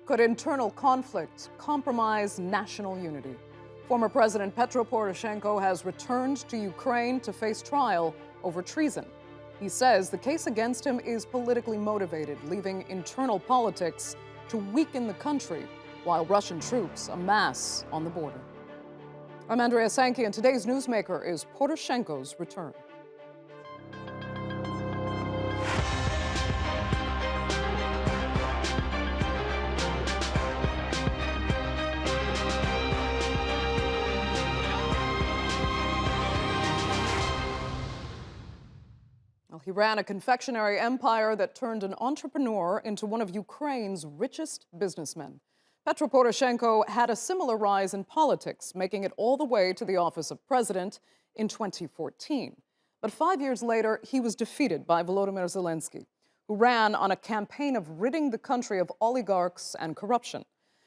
Could internal conflict compromise national unity? Former President Petro Poroshenko has returned to Ukraine to face trial over treason. He says the case against him is politically motivated, leaving internal politics to weaken the country while Russian troops amass on the border. I'm Andrij Dobriansky, and today's Newsmaker is Poroshenko's return. He ran a confectionery empire that turned an entrepreneur into one of Ukraine's richest businessmen. Petro Poroshenko had a similar rise in politics, making it all the way to the office of president in 2014. But 5 years later, he was defeated by Volodymyr Zelensky, who ran on a campaign of ridding the country of oligarchs and corruption.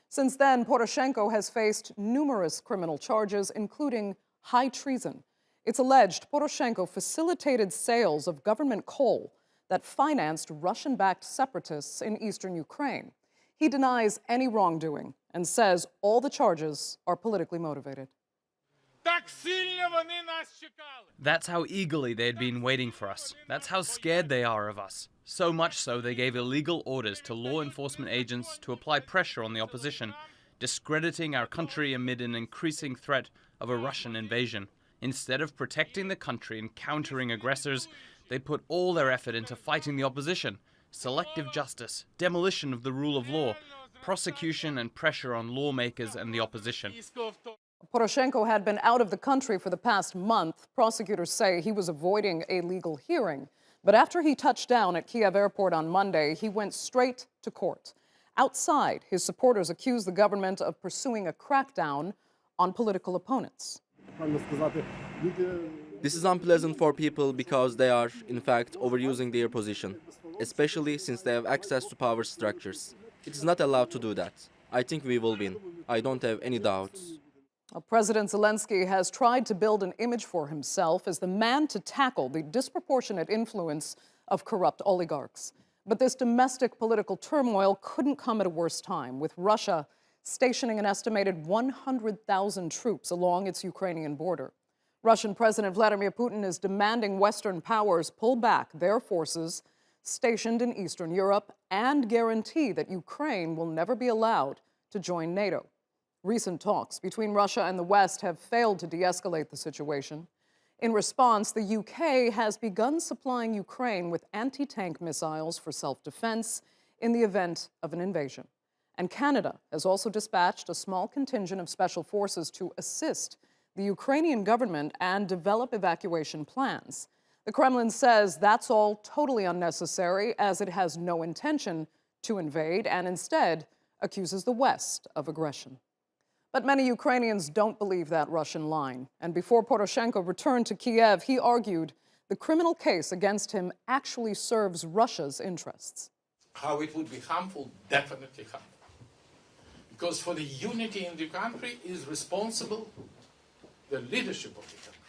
Since then, Poroshenko has faced numerous criminal charges, including high treason. It's alleged Poroshenko facilitated sales of government coal that financed Russian-backed separatists in eastern Ukraine. He denies any wrongdoing and says all the charges are politically motivated. That's how eagerly they'd been waiting for us. That's how scared they are of us. So much so they gave illegal orders to law enforcement agents to apply pressure on the opposition, discrediting our country amid an increasing threat of a Russian invasion. Instead of protecting the country and countering aggressors, they put all their effort into fighting the opposition, selective justice, demolition of the rule of law, prosecution and pressure on lawmakers and the opposition. Poroshenko had been out of the country for the past month. Prosecutors say he was avoiding a legal hearing. But after he touched down at Kiev airport on Monday, he went straight to court. Outside, his supporters accused the government of pursuing a crackdown on political opponents. This is unpleasant for people because they are, in fact, overusing their position, especially since they have access to power structures. It is not allowed to do that. I think we will win. I don't have any doubts. President Zelensky has tried to build an image for himself as the man to tackle the disproportionate influence of corrupt oligarchs. But this domestic political turmoil couldn't come at a worse time, with Russia stationing an estimated 100,000 troops along its Ukrainian border. Russian President Vladimir Putin is demanding Western powers pull back their forces stationed in Eastern Europe and guarantee that Ukraine will never be allowed to join NATO. Recent talks between Russia and the West have failed to de-escalate the situation. In response, the UK has begun supplying Ukraine with anti-tank missiles for self-defense in the event of an invasion. And Canada has also dispatched a small contingent of special forces to assist the Ukrainian government and develop evacuation plans. The Kremlin says that's all totally unnecessary, as it has no intention to invade and instead accuses the West of aggression. But many Ukrainians don't believe that Russian line. And before Poroshenko returned to Kiev, he argued the criminal case against him actually serves Russia's interests. How it would be harmful, definitely harmful. Because for the unity in the country is responsible the leadership of the country.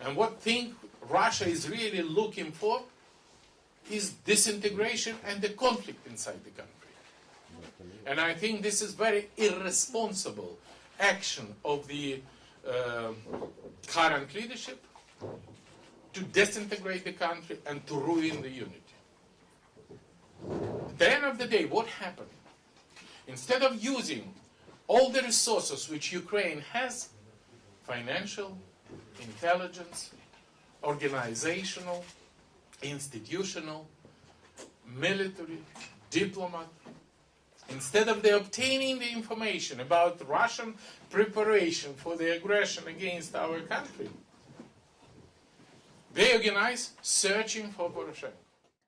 And what thing Russia is really looking for is disintegration and the conflict inside the country. And I think this is very irresponsible action of the current leadership to disintegrate the country and to ruin the unity. At the end of the day, what happened? Instead of using all the resources which Ukraine has, financial, intelligence, organizational, institutional, military, diplomat, instead of they obtaining the information about Russian preparation for the aggression against our country, they organize searching for Poroshenko.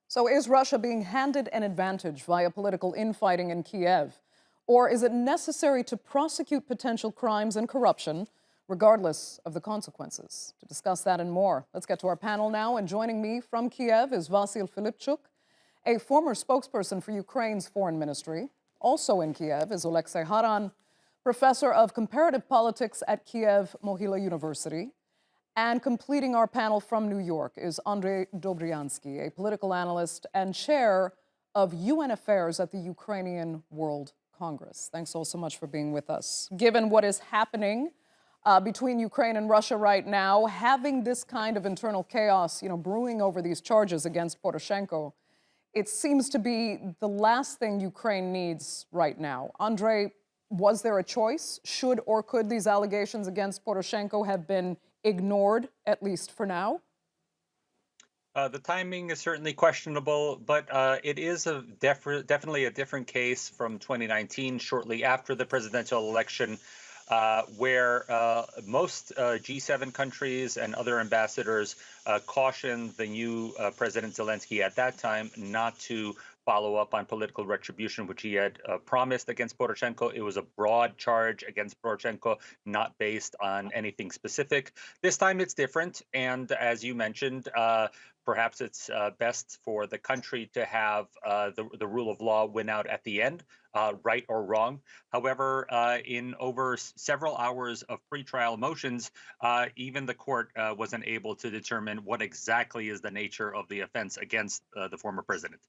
So is Russia being handed an advantage via political infighting in Kiev? Or is it necessary to prosecute potential crimes and corruption, regardless of the consequences? To discuss that and more, let's get to our panel now. And joining me from Kiev is Vasyl Filipchuk, a former spokesperson for Ukraine's foreign ministry. Also in Kiev is Olexiy Haran, professor of comparative politics at Kyiv-Mohyla University. And completing our panel from New York is Andrij Dobriansky, a political analyst and chair of UN Affairs at the Ukrainian World Congress. Thanks all so much for being with us. Given what is happening between Ukraine and Russia right now, having this kind of internal chaos, brewing over these charges against Poroshenko, it seems to be the last thing Ukraine needs right now. Andrei, was there a choice? Should or could these allegations against Poroshenko have been ignored, at least for now? The timing is certainly questionable, but it is definitely a different case from 2019, shortly after the presidential election, where most G7 countries and other ambassadors cautioned the new President Zelensky at that time not to follow up on political retribution, which he had promised against Poroshenko. It was a broad charge against Poroshenko, not based on anything specific. This time it's different. And as you mentioned, perhaps it's best for the country to have the rule of law win out at the end, right or wrong. However, in over several hours of pretrial motions, even the court wasn't able to determine what exactly is the nature of the offense against the former president.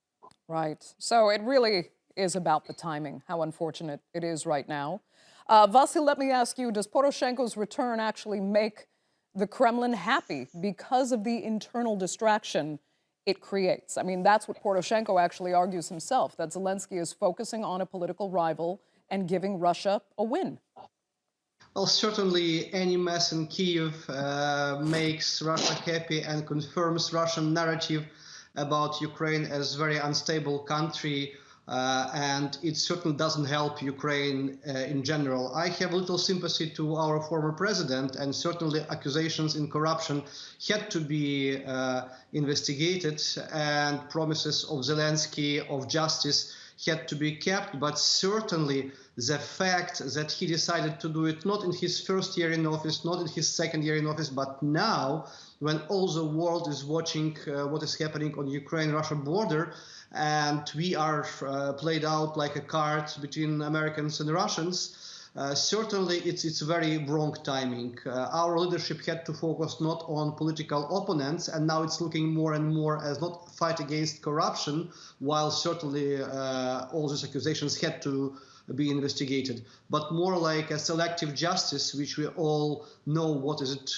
Right. So it really is about the timing, how unfortunate it is right now. Vasyl, let me ask you, does Poroshenko's return actually make the Kremlin happy because of the internal distraction it creates? I mean, that's what Poroshenko actually argues himself, that Zelensky is focusing on a political rival and giving Russia a win. Well, certainly any mess in Kiev makes Russia happy and confirms Russian narrative about Ukraine as a very unstable country, and it certainly doesn't help Ukraine in general. I have little sympathy to our former president, and certainly accusations in corruption had to be investigated, and promises of Zelensky of justice had to be kept, but certainly the fact that he decided to do it not in his first year in office, not in his second year in office, but now, when all the world is watching what is happening on the Ukraine-Russia border, and we are played out like a card between Americans and Russians, certainly it's very wrong timing. Our leadership had to focus not on political opponents, and now it's looking more and more as not fight against corruption, while certainly all these accusations had to be investigated, but more like a selective justice, which we all know what is it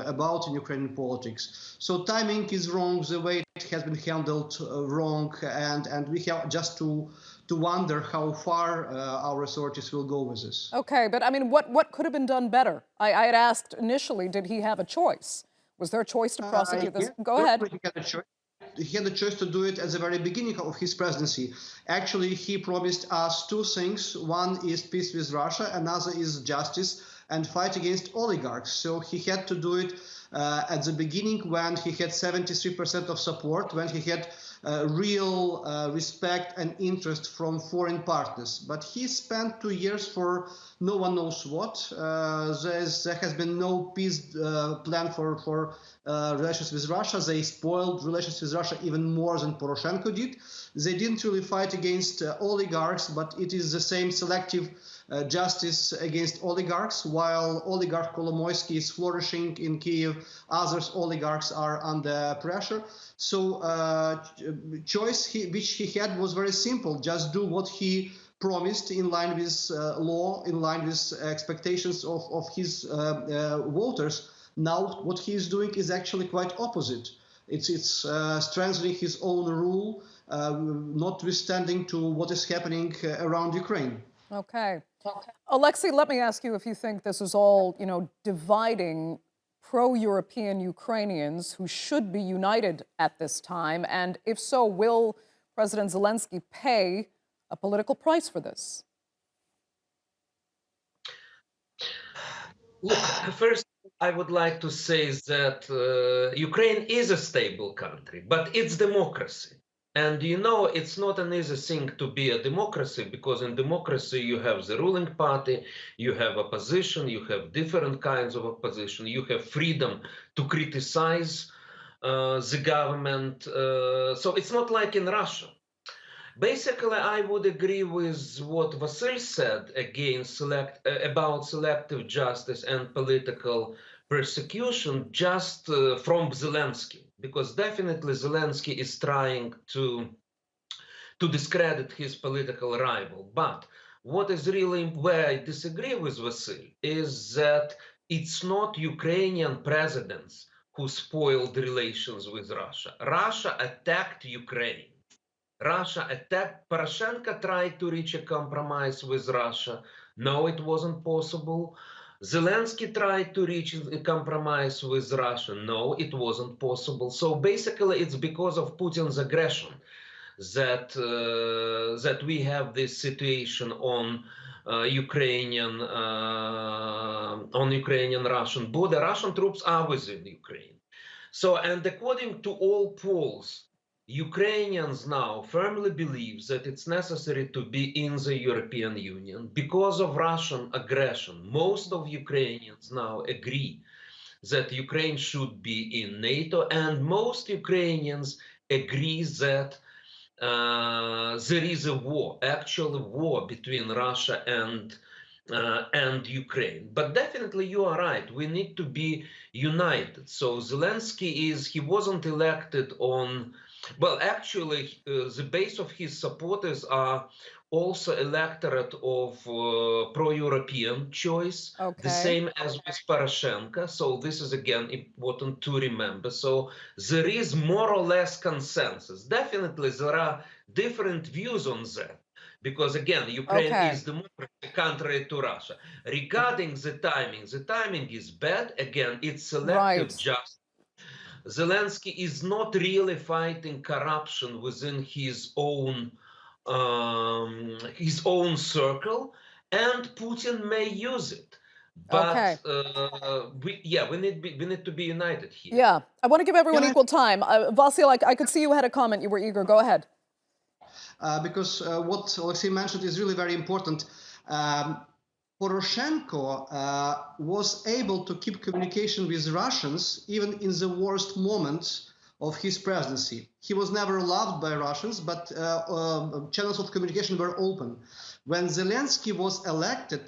about in Ukrainian politics. So timing is wrong, the way it has been handled wrong, and we have just to wonder how far our authorities will go with this. Okay, but I mean, what could have been done better? I had asked initially, did he have a choice? Was there a choice to prosecute this? Go ahead. He had a choice to do it at the very beginning of his presidency. Actually, he promised us two things. One is peace with Russia, another is justice and fight against oligarchs. So he had to do it at the beginning when he had 73% of support, when he had real respect and interest from foreign partners. But he spent 2 years for no one knows what. There has been no peace plan for relations with Russia. They spoiled relations with Russia even more than Poroshenko did. They didn't really fight against oligarchs, but it is the same selective justice against oligarchs. While oligarch Kolomoisky is flourishing in Kiev, others oligarchs are under pressure. So choice which he had was very simple: just do what he promised in line with law, in line with expectations of his voters. Now what he is doing is actually quite opposite. It's strengthening his own rule, notwithstanding to what is happening around Ukraine. Okay. Oleksiy, let me ask you if you think this is all, dividing pro-European Ukrainians who should be united at this time, and if so, will President Zelensky pay a political price for this? Look, first, I would like to say that Ukraine is a stable country, but it's democracy. And it's not an easy thing to be a democracy, because in democracy you have the ruling party, you have opposition, you have different kinds of opposition, you have freedom to criticize the government. So it's not like in Russia. Basically, I would agree with what Vasyl said about selective justice and political persecution just from Zelensky, because definitely Zelensky is trying to to discredit his political rival. But what is really where I disagree with Vasyl is that it's not Ukrainian presidents who spoiled relations with Russia. Russia attacked Ukraine. Russia attacked. Poroshenko tried to reach a compromise with Russia. No, it wasn't possible. Zelensky tried to reach a compromise with Russia. No, it wasn't possible. So basically, it's because of Putin's aggression that that we have this situation on Ukrainian-Russian border. Russian troops are within Ukraine. So, and according to all polls, Ukrainians now firmly believe that it's necessary to be in the European Union because of Russian aggression. Most of Ukrainians now agree that Ukraine should be in NATO, and most Ukrainians agree that there is a war, actual war between Russia and Ukraine. But definitely you are right, we need to be united. So Zelensky he wasn't elected on, well, actually the base of his supporters are also electorate of pro-European choice, the same as with Poroshenko. So this is again important to remember. So there is more or less consensus. Definitely there are different views on that, because again, Ukraine is democracy contrary to Russia. Regarding the timing is bad. Again, it's selective justice. Zelensky is not really fighting corruption within his own circle, and Putin may use it. But we need to be united here. Yeah, I want to give everyone equal time. Vasyl, I could see you had a comment. You were eager. Go ahead. Because what Oleksiy mentioned is really very important. Poroshenko was able to keep communication with Russians even in the worst moments of his presidency. He was never loved by Russians, but channels of communication were open. When Zelensky was elected,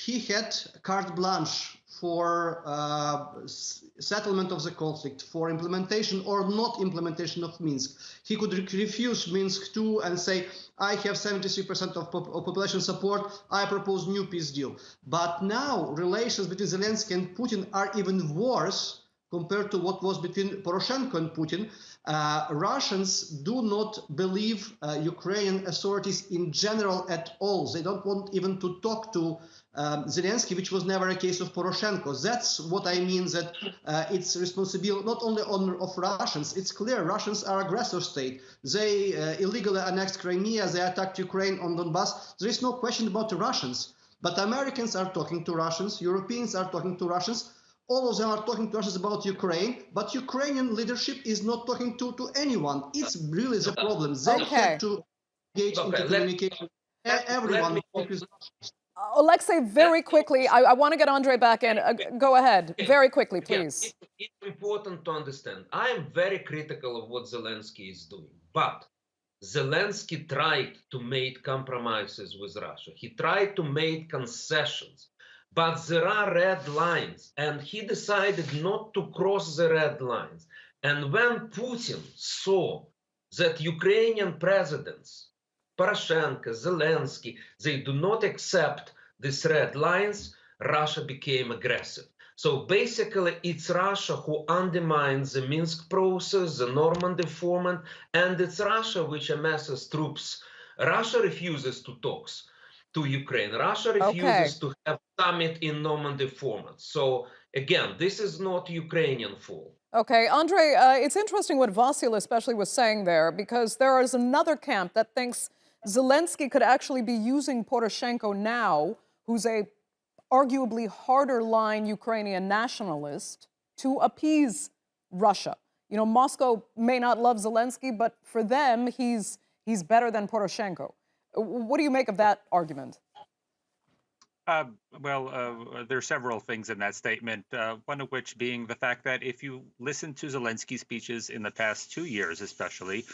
he had carte blanche for settlement of the conflict, for implementation or not implementation of Minsk. He could refuse Minsk II and say, I have 73% of population support, I propose new peace deal. But now relations between Zelensky and Putin are even worse compared to what was between Poroshenko and Putin. Russians do not believe Ukrainian authorities in general at all. They don't want even to talk to Zelensky, which was never a case of Poroshenko. That's what I mean, that it's responsibility not only of Russians. It's clear Russians are aggressor state. They illegally annexed Crimea. They attacked Ukraine on Donbass. There is no question about the Russians. But Americans are talking to Russians. Europeans are talking to Russians. All of them are talking to us about Ukraine, but Ukrainian leadership is not talking to anyone. It's really the problem. They have to engage into communication. Everyone. Oleksiy, very quickly, I want to get Andrei back in. Go ahead, very quickly, please. It's important to understand. I am very critical of what Zelensky is doing, but Zelensky tried to make compromises with Russia. He tried to make concessions. But there are red lines, and he decided not to cross the red lines. And when Putin saw that Ukrainian presidents, Poroshenko, Zelensky, they do not accept these red lines, Russia became aggressive. So basically, it's Russia who undermines the Minsk process, the Normandy format, and it's Russia which amasses troops. Russia refuses to talks to Ukraine. Russia refuses to have summit in Normandy format. So again, this is not Ukrainian fault. Okay, Andrei, it's interesting what Vasyl especially was saying there, because there is another camp that thinks Zelensky could actually be using Poroshenko now, who's a arguably harder line Ukrainian nationalist, to appease Russia. You know, Moscow may not love Zelensky, but for them, he's better than Poroshenko. What do you make of that argument? There are several things in that statement, one of which being the fact that if you listen to Zelensky's speeches in the past 2 years especially,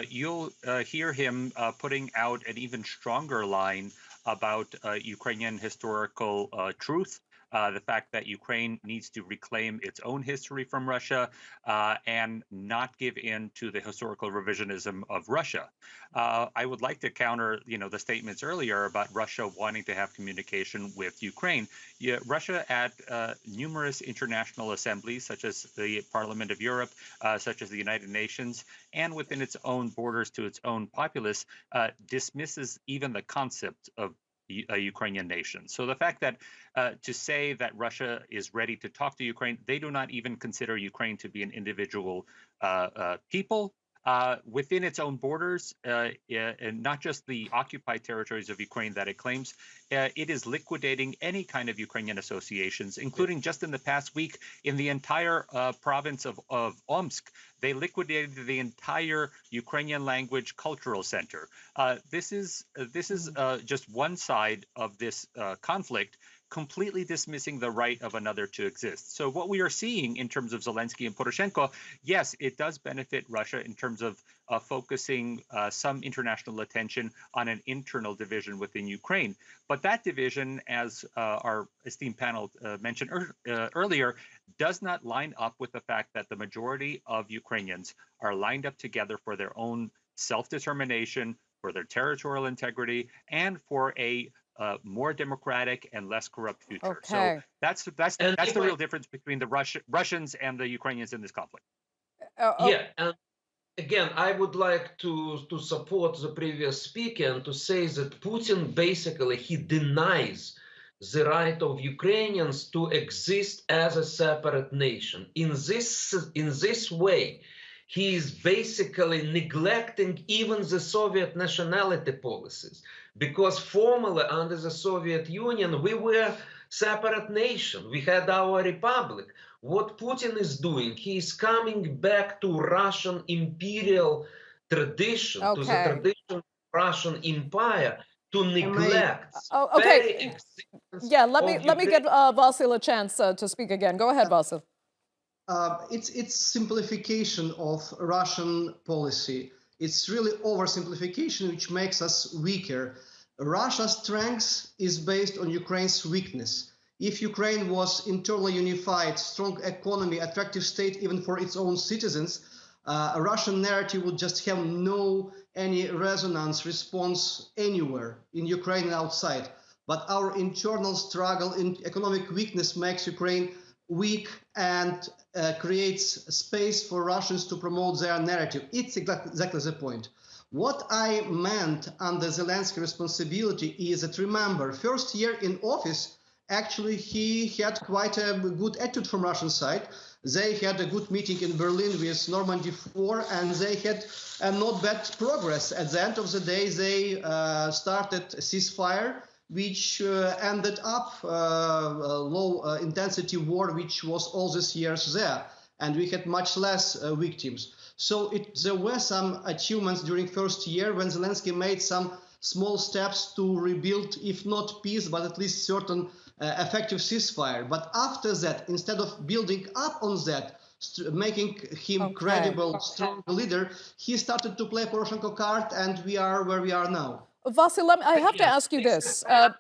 you'll hear him putting out an even stronger line about Ukrainian historical truth, the fact that Ukraine needs to reclaim its own history from Russia and not give in to the historical revisionism of Russia. I would like to counter, the statements earlier about Russia wanting to have communication with Ukraine. Russia at numerous international assemblies, such as the Parliament of Europe, such as the United Nations, and within its own borders to its own populace, dismisses even the concept of a Ukrainian nation. So the fact that to say that Russia is ready to talk to Ukraine, they do not even consider Ukraine to be an individual people within its own borders, and not just the occupied territories of Ukraine that it claims. It is liquidating any kind of Ukrainian associations, including just in the past week in the entire province of Omsk. They liquidated the entire Ukrainian language cultural center. This is just one side of this conflict, completely dismissing the right of another to exist. So what we are seeing in terms of Zelensky and Poroshenko, yes, it does benefit Russia in terms of focusing some international attention on an internal division within Ukraine. But that division, as our esteemed panel mentioned earlier, does not line up with the fact that the majority of Ukrainians are lined up together for their own self-determination, for their territorial integrity, and for a more democratic and less corrupt future. Okay. So that's the real difference between the Russians and the Ukrainians in this conflict. Yeah, and again, I would like to support the previous speaker and to say that Putin basically he denies the right of Ukrainians to exist as a separate nation. In this way, he is basically neglecting even the Soviet nationality policies, because formerly under the Soviet Union, we were separate nation. We had our republic. What Putin is doing, he is coming back to Russian imperial tradition, to the tradition of Russian Empire, to neglect. Okay. Yeah, let me get Vasyl a chance to speak again. Go ahead, Vasyl. It's simplification of Russian policy. It's really oversimplification, which makes us weaker. Russia's strength is based on Ukraine's weakness. If Ukraine was internally unified, strong economy, attractive state even for its own citizens, a Russian narrative would just have any resonance, response anywhere in Ukraine and outside. But our internal struggle in economic weakness makes Ukraine weak and creates space for Russians to promote their narrative. It's exactly the point. What I meant under Zelensky responsibility is that, remember, first year in office, actually he had quite a good attitude from Russian side. They had a good meeting in Berlin with Normandy 4, and they had not bad progress. At the end of the day, they started a ceasefire, which ended up low-intensity war, which was all these years there, and we had much less victims. So there were some achievements during first year when Zelensky made some small steps to rebuild, if not peace, but at least certain effective ceasefire. But after that, instead of building up on that, making him credible, strong leader, he started to play Poroshenko card, and we are where we are now. Vasyl, I have to ask you this. I'm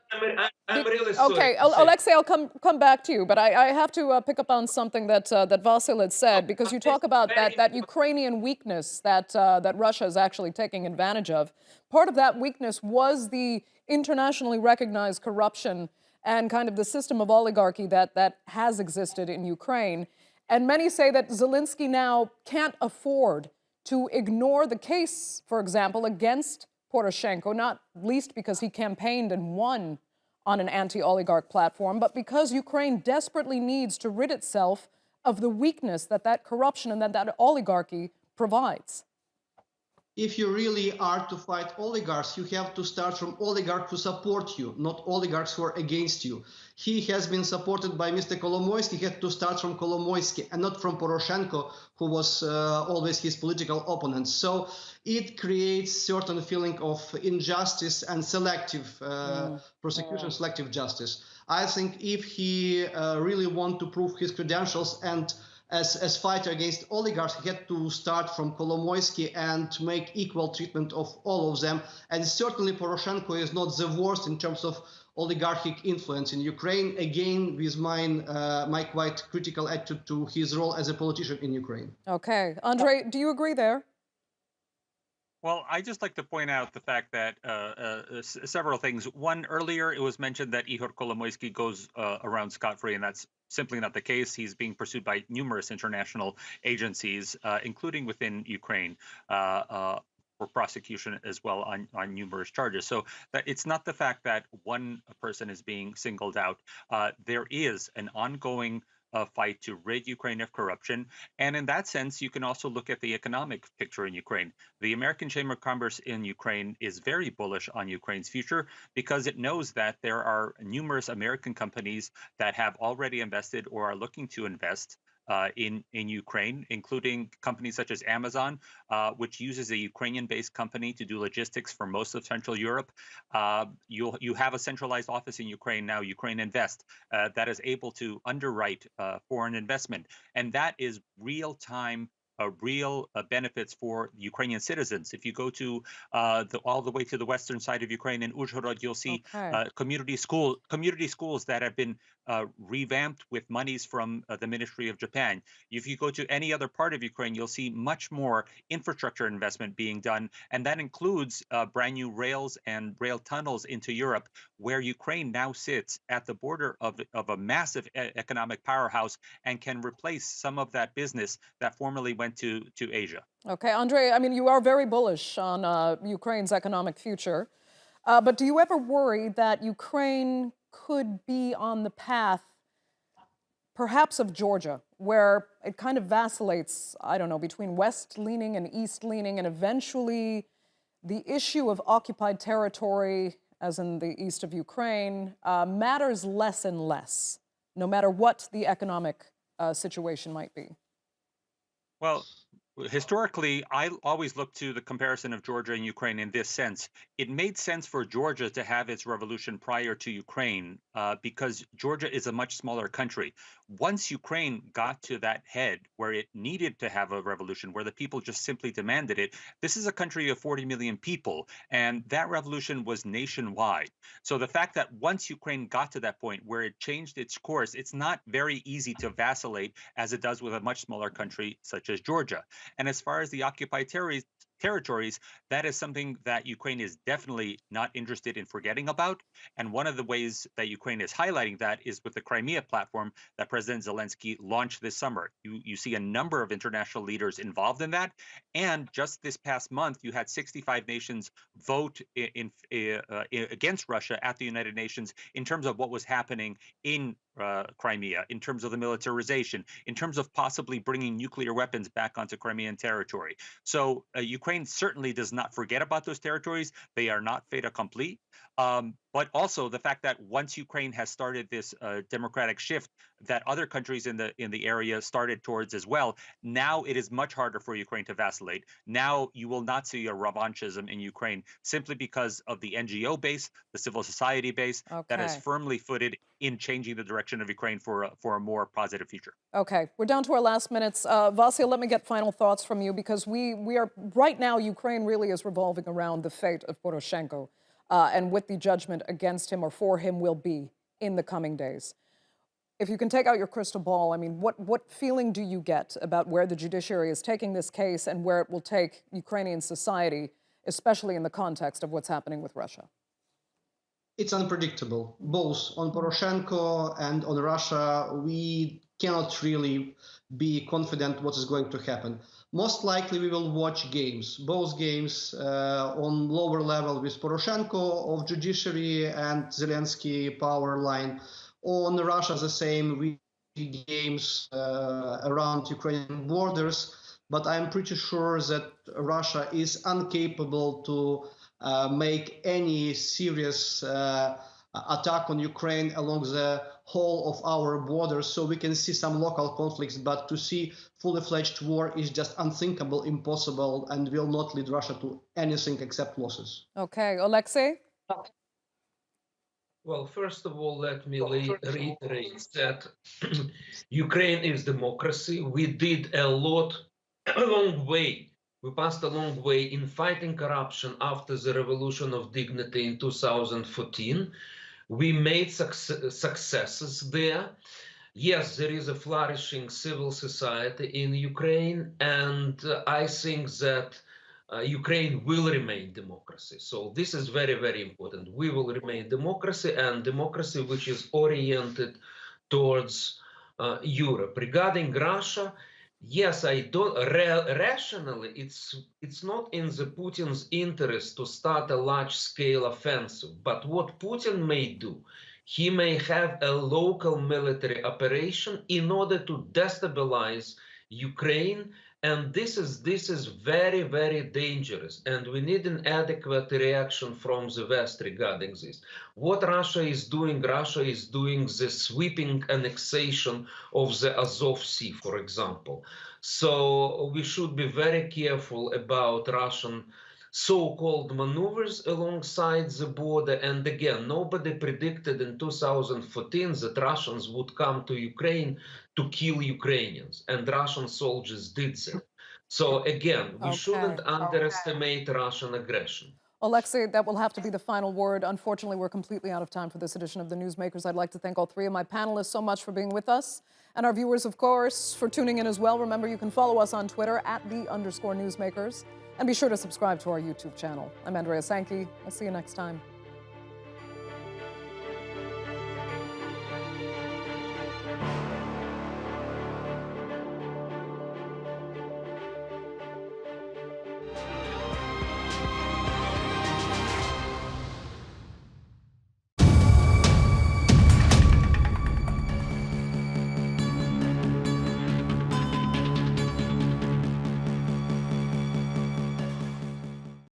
really sorry. Okay, Olexiy, I'll come back to you, but I have to pick up on something that Vasyl had said, because you talk about that Ukrainian weakness that Russia is actually taking advantage of. Part of that weakness was the internationally recognized corruption and kind of the system of oligarchy that has existed in Ukraine. And many say that Zelensky now can't afford to ignore the case, for example, against Poroshenko, not least because he campaigned and won on an anti-oligarch platform, but because Ukraine desperately needs to rid itself of the weakness that corruption and that oligarchy provides. If you really are to fight oligarchs, you have to start from oligarchs who support you, not oligarchs who are against you. He has been supported by Mr. Kolomoisky. He had to start from Kolomoisky and not from Poroshenko, who was always his political opponent. So it creates certain feeling of injustice and selective prosecution, selective justice. I think if he really want to prove his credentials and as fighter against oligarchs, he had to start from Kolomoisky and make equal treatment of all of them. And certainly Poroshenko is not the worst in terms of oligarchic influence in Ukraine, again with my quite critical attitude to his role as a politician in Ukraine. Okay. Andrei, do you agree there? Well, I just like to point out the fact that several things. One, earlier it was mentioned that Ihor Kolomoisky goes around scot-free, and that's simply not the case. He's being pursued by numerous international agencies, including within Ukraine, for prosecution as well on numerous charges. So that it's not the fact that one person is being singled out. There is an ongoing fight to rid Ukraine of corruption. And in that sense, you can also look at the economic picture in Ukraine. The American Chamber of Commerce in Ukraine is very bullish on Ukraine's future because it knows that there are numerous American companies that have already invested or are looking to invest in Ukraine, including companies such as Amazon, which uses a Ukrainian-based company to do logistics for most of Central Europe. You have a centralized office in Ukraine now, Ukraine Invest, that is able to underwrite foreign investment, and that is real-time. Real benefits for Ukrainian citizens. If you go to all the way to the western side of Ukraine in Uzhhorod, you'll see community schools that have been revamped with monies from the Ministry of Japan. If you go to any other part of Ukraine, you'll see much more infrastructure investment being done, and that includes brand new rails and rail tunnels into Europe, where Ukraine now sits at the border of a massive economic powerhouse and can replace some of that business that formerly went to Asia. Okay, Andrei, I mean, you are very bullish on Ukraine's economic future, but do you ever worry that Ukraine could be on the path, perhaps of Georgia, where it kind of vacillates, I don't know, between west-leaning and east-leaning, and eventually the issue of occupied territory, as in the east of Ukraine, matters less and less, no matter what the economic situation might be? Well, historically, I always look to the comparison of Georgia and Ukraine in this sense. It made sense for Georgia to have its revolution prior to Ukraine because Georgia is a much smaller country. Once Ukraine got to that head where it needed to have a revolution, where the people just simply demanded it, this is a country of 40 million people, and that revolution was nationwide. So the fact that once Ukraine got to that point where it changed its course, it's not very easy to vacillate as it does with a much smaller country such as Georgia. And as far as the occupied territories, that is something that Ukraine is definitely not interested in forgetting about. And one of the ways that Ukraine is highlighting that is with the Crimea platform that President Zelensky launched this summer. You see a number of international leaders involved in that. And just this past month, you had 65 nations vote against Russia at the United Nations in terms of what was happening in Crimea, in terms of the militarization, in terms of possibly bringing nuclear weapons back onto Crimean territory. So Ukraine certainly does not forget about those territories. They are not fait accompli. But also the fact that once Ukraine has started this democratic shift that other countries in the area started towards as well, now it is much harder for Ukraine to vacillate. Now you will not see a revanchism in Ukraine simply because of the NGO base, the civil society base that is firmly footed in changing the direction of Ukraine for a more positive future. Okay, we're down to our last minutes. Vasyl, let me get final thoughts from you, because we are, right now, Ukraine really is revolving around the fate of Poroshenko and what the judgment against him or for him will be in the coming days. If you can take out your crystal ball, I mean, what feeling do you get about where the judiciary is taking this case and where it will take Ukrainian society, especially in the context of what's happening with Russia? It's unpredictable, both on Poroshenko and on Russia. We cannot really be confident what is going to happen. Most likely we will watch games, both games on lower level with Poroshenko of judiciary and Zelensky power line. On Russia, the same, we see games around Ukrainian borders, but I'm pretty sure that Russia is incapable to make any serious attack on Ukraine along the whole of our borders. So we can see some local conflicts, but to see fully-fledged war is just unthinkable, impossible, and will not lead Russia to anything except losses. Okay, Oleksiy? Well, first of all, let me reiterate that Ukraine is democracy. We did a long way. We passed a long way in fighting corruption after the Revolution of Dignity in 2014. We made successes there. Yes, there is a flourishing civil society in Ukraine, and I think that Ukraine will remain democracy. So this is very, very important. We will remain democracy, and democracy which is oriented towards Europe. Regarding Russia, yes, I don't rationally. It's not in the Putin's interest to start a large-scale offensive. But what Putin may do, he may have a local military operation in order to destabilize Ukraine, and this is very, very dangerous. And we need an adequate reaction from the West regarding this. What Russia is doing the sweeping annexation of the Azov Sea, for example. So we should be very careful about Russian so-called maneuvers alongside the border. And again, nobody predicted in 2014 that Russians would come to Ukraine to kill Ukrainians, and Russian soldiers did that. So again, we shouldn't underestimate Russian aggression. Olexiy, that will have to be the final word. Unfortunately, we're completely out of time for this edition of the Newsmakers. I'd like to thank all three of my panelists so much for being with us, and our viewers, of course, for tuning in as well. Remember, you can follow us on Twitter @the_Newsmakers, and be sure to subscribe to our YouTube channel. I'm Andrea Sankey. I'll see you next time.